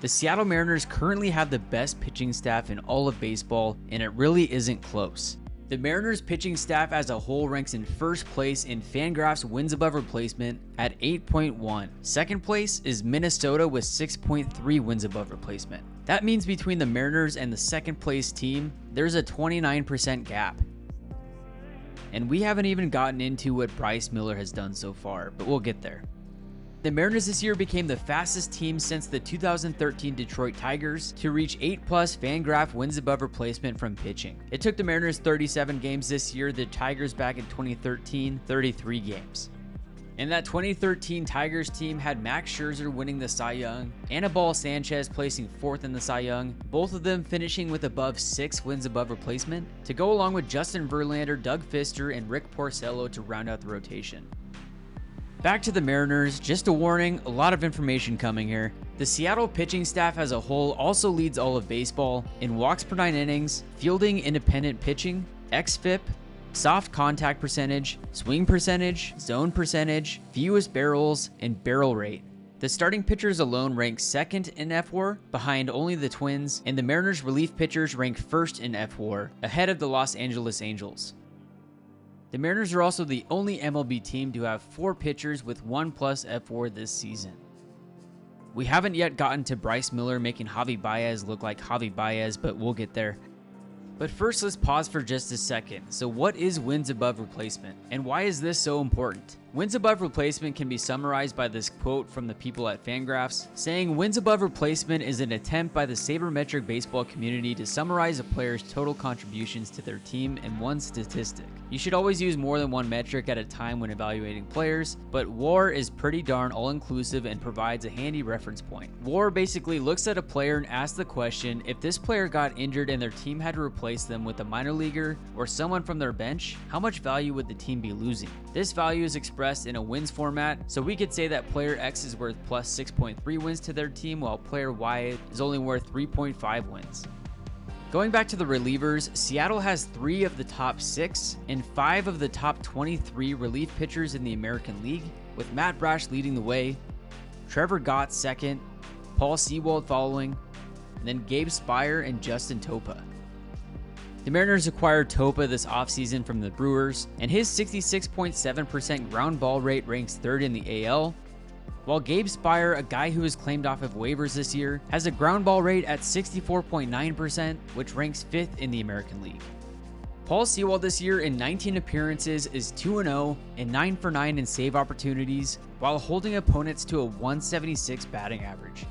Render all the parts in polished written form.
The Seattle Mariners currently have the best pitching staff in all of baseball, and it really isn't close. The Mariners pitching staff as a whole ranks in first place in Fangraphs wins above replacement at 8.1. Second place is Minnesota with 6.3 wins above replacement. That means between the Mariners and the second place team, there's a 29% gap. And we haven't even gotten into what Bryce Miller has done so far, but we'll get there. The Mariners this year became the fastest team since the 2013 Detroit Tigers to reach 8+ Fangraph wins above replacement from pitching. It took the Mariners 37 games this year, the Tigers back in 2013, 33 games. And that 2013 Tigers team had Max Scherzer winning the Cy Young, Anibal Sanchez placing 4th in the Cy Young, both of them finishing with above 6 wins above replacement, to go along with Justin Verlander, Doug Fister, and Rick Porcello to round out the rotation. Back to the Mariners, just a warning, a lot of information coming here. The Seattle pitching staff as a whole also leads all of baseball in walks per 9 innings, fielding independent pitching, xFIP, soft contact percentage, swing percentage, zone percentage, fewest barrels, and barrel rate. The starting pitchers alone rank 2nd in FWAR, behind only the Twins, and the Mariners relief pitchers rank 1st in FWAR, ahead of the Los Angeles Angels. The Mariners are also the only MLB team to have 4 pitchers with 1+ FWAR this season. We haven't yet gotten to Bryce Miller making Javi Baez look like Javi Baez, but we'll get there. But first, let's pause for just a second. So what is wins above replacement, and why is this so important? Wins above replacement can be summarized by this quote from the people at Fangraphs, saying wins above replacement is an attempt by the sabermetric baseball community to summarize a player's total contributions to their team in one statistic. You should always use more than one metric at a time when evaluating players, but WAR is pretty darn all-inclusive and provides a handy reference point. WAR basically looks at a player and asks the question, if this player got injured and their team had to replace them with a minor leaguer or someone from their bench, how much value would the team be losing? This value is expressed in a wins format, so we could say that player X is worth plus 6.3 wins to their team, while player Y is only worth 3.5 wins. Going back to the relievers, Seattle has 3 of the top 6 and 5 of the top 23 relief pitchers in the American League, with Matt Brash leading the way, Trevor Gott second, Paul Sewald following, and then Gabe Spire and Justin Topa. The Mariners acquired Topa this offseason from the Brewers, and his 66.7% ground ball rate ranks 3rd in the AL, while Gabe Spire, a guy who was claimed off of waivers this year, has a ground ball rate at 64.9%, which ranks 5th in the American League. Paul Sewald this year in 19 appearances is 2-0 and 9 for 9 in save opportunities, while holding opponents to a 176 batting average.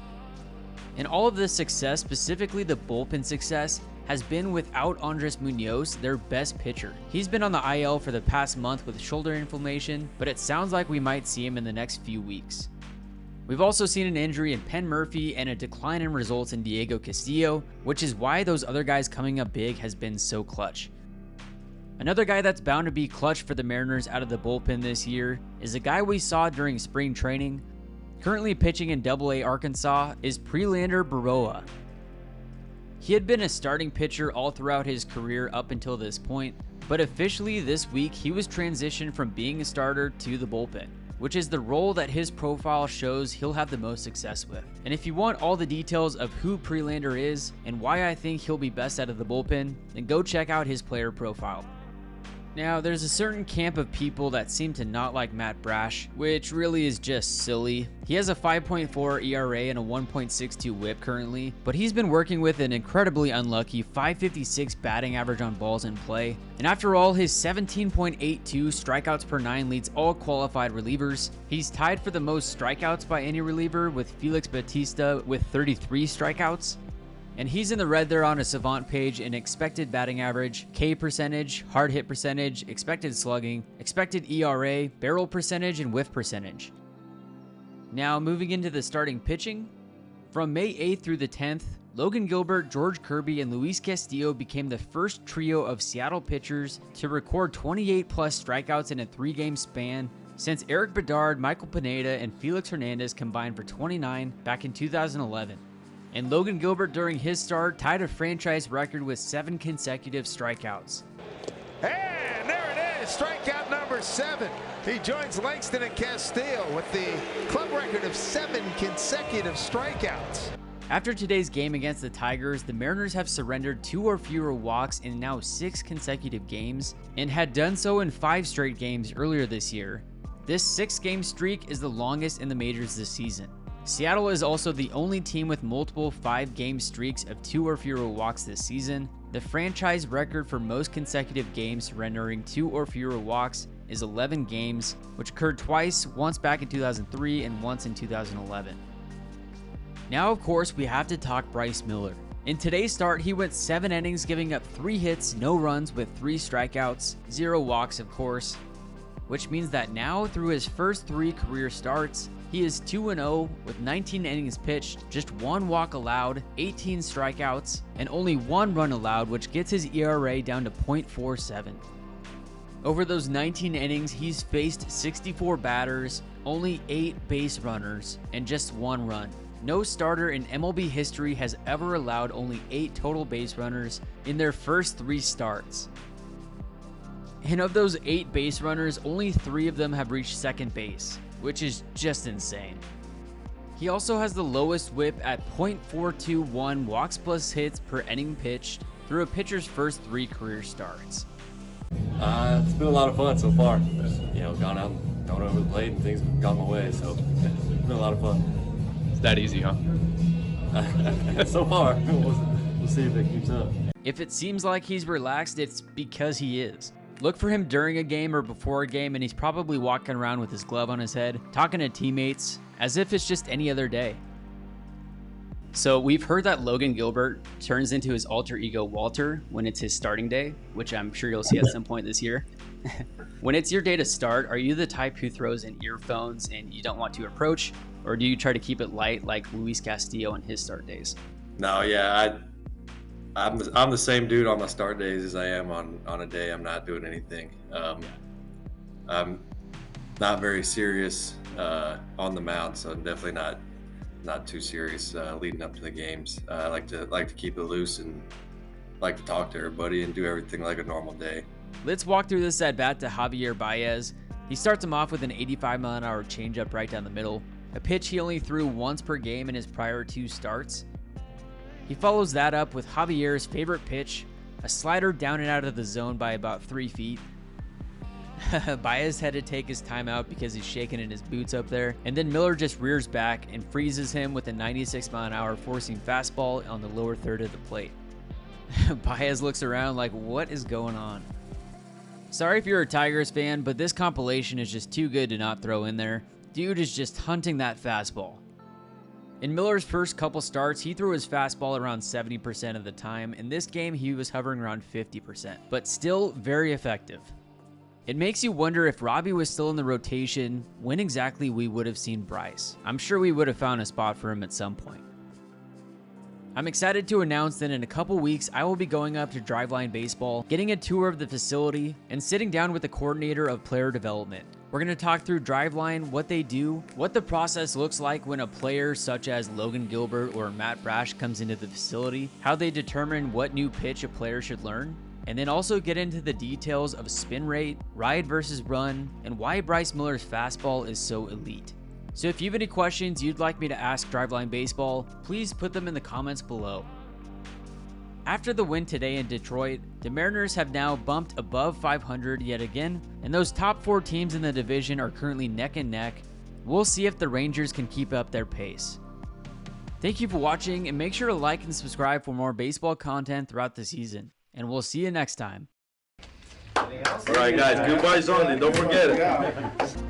And all of this success, specifically the bullpen success, has been without Andres Munoz, their best pitcher. He's been on the IL for the past month with shoulder inflammation, but it sounds like we might see him in the next few weeks. We've also seen an injury in Penn Murphy and a decline in results in Diego Castillo, which is why those other guys coming up big has been so clutch. Another guy that's bound to be clutch for the Mariners out of the bullpen this year is a guy we saw during spring training. Currently pitching in AA Arkansas is Prelander Berroa. He had been a starting pitcher all throughout his career up until this point, but officially this week he was transitioned from being a starter to the bullpen, which is the role that his profile shows he'll have the most success with. And if you want all the details of who Prelander is and why I think he'll be best out of the bullpen, then go check out his player profile. Now, there's a certain camp of people that seem to not like Matt Brash, which really is just silly. He has a 5.4 ERA and a 1.62 whip currently, but he's been working with an incredibly unlucky 556 batting average on balls in play. And after all, his 17.82 strikeouts per 9 leads all qualified relievers. He's tied for the most strikeouts by any reliever with Felix Bautista with 33 strikeouts. And he's in the red there on a Savant page in expected batting average, K percentage, hard hit percentage, expected slugging, expected ERA, barrel percentage, and whiff percentage. Now moving into the starting pitching. From May 8th through the 10th, Logan Gilbert, George Kirby, and Luis Castillo became the first trio of Seattle pitchers to record 28+ strikeouts in a 3-game span since Eric Bedard, Michael Pineda, and Felix Hernandez combined for 29 back in 2011. And Logan Gilbert during his start tied a franchise record with 7 consecutive strikeouts. And there it is, strikeout number 7. He joins Langston and Castillo with the club record of 7 consecutive strikeouts. After today's game against the Tigers, the Mariners have surrendered 2 or fewer walks in now 6 consecutive games and had done so in 5 straight games earlier this year. This 6-game streak is the longest in the majors this season. Seattle is also the only team with multiple 5-game streaks of 2 or fewer walks this season. The franchise record for most consecutive games surrendering 2 or fewer walks is 11 games, which occurred twice, once back in 2003 and once in 2011. Now, of course, we have to talk Bryce Miller. In today's start, he went 7 innings, giving up 3 hits, no runs with 3 strikeouts, 0 walks, of course, which means that now, through his first 3 career starts, he is 2-0 with 19 innings pitched, just 1 walk allowed, 18 strikeouts, and only 1 run allowed, which gets his ERA down to .47. Over those 19 innings, he's faced 64 batters, only 8 base runners, and just 1 run. No starter in MLB history has ever allowed only 8 total base runners in their first 3 starts. And of those 8 base runners, only 3 of them have reached second base, which is just insane. He also has the lowest whip at .421 walks plus hits per inning pitched through a pitcher's first 3 career starts. It's been a lot of fun so far. Gone out and thrown over the plate and things have gone my way, so it's been a lot of fun. It's that easy, huh? So far. We'll see if it keeps up. If it seems like he's relaxed, it's because he is. Look for him during a game or before a game, and he's probably walking around with his glove on his head, talking to teammates, as if it's just any other day. So we've heard that Logan Gilbert turns into his alter ego Walter when it's his starting day, which I'm sure you'll see at some point this year. When it's your day to start, are you the type who throws in earphones and you don't want to approach, or do you try to keep it light like Luis Castillo on his start days? No, yeah, I'm the same dude on my start days as I am on a day I'm not doing anything. I'm not very serious on the mound, so I'm definitely not too serious leading up to the games. I like to keep it loose and like to talk to everybody and do everything like a normal day. Let's walk through this at bat to Javier Baez. He starts him off with an 85-mile-an-hour changeup right down the middle, a pitch he only threw once per game in his prior 2 starts. He follows that up with Javier's favorite pitch, a slider down and out of the zone by about 3 feet. Baez had to take his time out because he's shaking in his boots up there, and then Miller just rears back and freezes him with a 96-mile-an-hour forcing fastball on the lower third of the plate. Baez looks around like, what is going on? Sorry if you're a Tigers fan, but this compilation is just too good to not throw in there. Dude is just hunting that fastball. In Miller's first couple starts, he threw his fastball around 70% of the time. In this game, he was hovering around 50%, but still very effective. It makes you wonder if Robbie was still in the rotation, when exactly we would have seen Bryce. I'm sure we would have found a spot for him at some point. I'm excited to announce that in a couple weeks, I will be going up to Driveline Baseball, getting a tour of the facility, and sitting down with the coordinator of player development. We're going to talk through Driveline, what they do, what the process looks like when a player such as Logan Gilbert or Matt Brash comes into the facility, how they determine what new pitch a player should learn, and then also get into the details of spin rate, ride versus run, and why Bryce Miller's fastball is so elite. So if you have any questions you'd like me to ask Driveline Baseball, please put them in the comments below. After the win today in Detroit, the Mariners have now bumped above 500 yet again, and those top 4 teams in the division are currently neck and neck. We'll see if the Rangers can keep up their pace. Thank you for watching, and make sure to like and subscribe for more baseball content throughout the season, and we'll see you next time. All right, guys, goodbye, Sunday. Don't forget it.